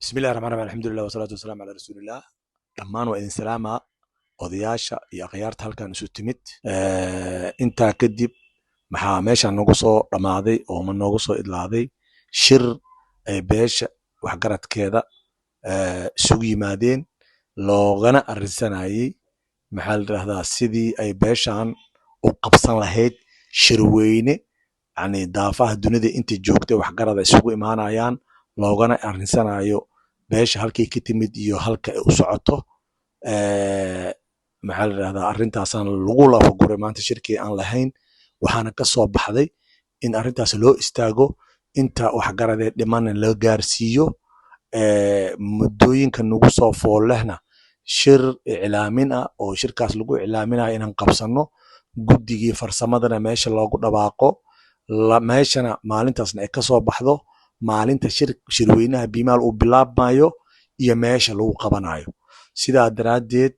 بسم الله الرحمن الرحيم الحمد لله والصلاة والسلام على رسول الله dhammaan waa idin salaama odayaasha iyo akhyaarta halkan isu timid intaa kadib maxaa meeshan nagu soo dhammaaday oo ma noogu soo idlaaday shir ay beesha waxgaradkeeda isugu yimaadeen loogana arrinsanayay maxaa la yidhahdaa sidii ay beeshan u qabsan lahayd shirweyne yani daafaha dunida inta joogtay waxgarada isugu imaanayaan loogana arrinsanayo beesha halkay ka timid iyo halka ay u socoto maxaa la yidhahdaa arrintaasaan lagu lafaguray maanta shirkii aan lahayn waxaana ka soo baxday in arrintaas loo istaago inta waxgaradee dhimana la gaarsiiyo muddooyinka nagu soo fool lehna shir iclaamin ah oo shirkaas lagu iclaaminayo inaan qabsano guddigii farsamadana meesha loogu dhawaaqo meeshana maalintaasna ay ka soo baxdo maalinta shirweynaha bimaal uu bilaabmayo iyo meesha lagu qabanayo sidaa daraaddeed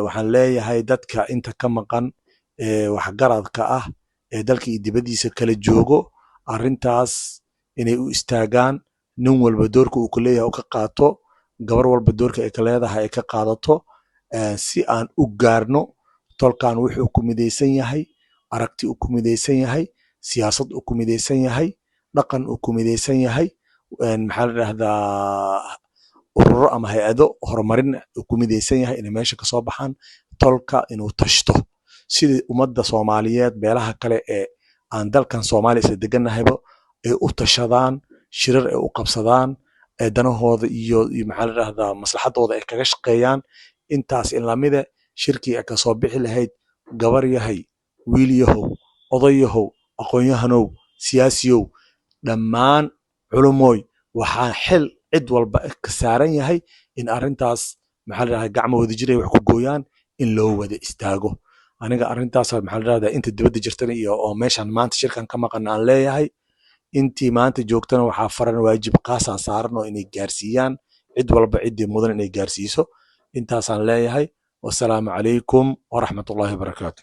waxaan leeyahay dadka inta ka maqan waxgaradka ah ee dalka iyo dibaddiisa kala joogo arrintaas inay u istaagaan nin walba doorka uu ku leeyahay u ka qaato gabar walba doorka ay ka leedahay ay ka qaadato si aan u gaarno tolkan wuxuu ku midaysan yahay aragti uu ku midaysan yahay siyaasad uu ku midaysan yahay dhaqan uu ku midaysan yahay maxaa la yidhahdaa ururo ama hay-ado horumarin uu ku midaysan yahay inay meesha ka soo baxaan tolka inuu tashto sidii ummadda soomaaliyeed beelaha kale ee aan dalkan soomaaliya isla deganahayba ay u tashadaan shirar ay u qabsadaan danahooda iyo maxaa la yidhahdaa maslaxadooda ay kaga shaqeeyaan intaas in lamide shirkii ay kasoo bixi lahayd gabar yahay wiil yahow oday yahow aqoon-yahanow siyaasiyow dhammaan culumooy waxaa xil cid walba ka saaran yahay in arrintaas maxaa la yidhahdaa gacmo wada jiray wax ku gooyaan in loo wada istaago aniga arrintaas maxaa la yidhahdaa inta dibadda jirtana iyo oo meeshan maanta shirkan ka maqan aan leeyahay intii maanta joogtana waxaa faran waajib qaasaa saaran oo inay gaarsiiyaan cid walba ciddii mudan inay gaarsiiso intaasaan leeyahay wasalaamu calaykum waraxmatullaahi wabarakaatu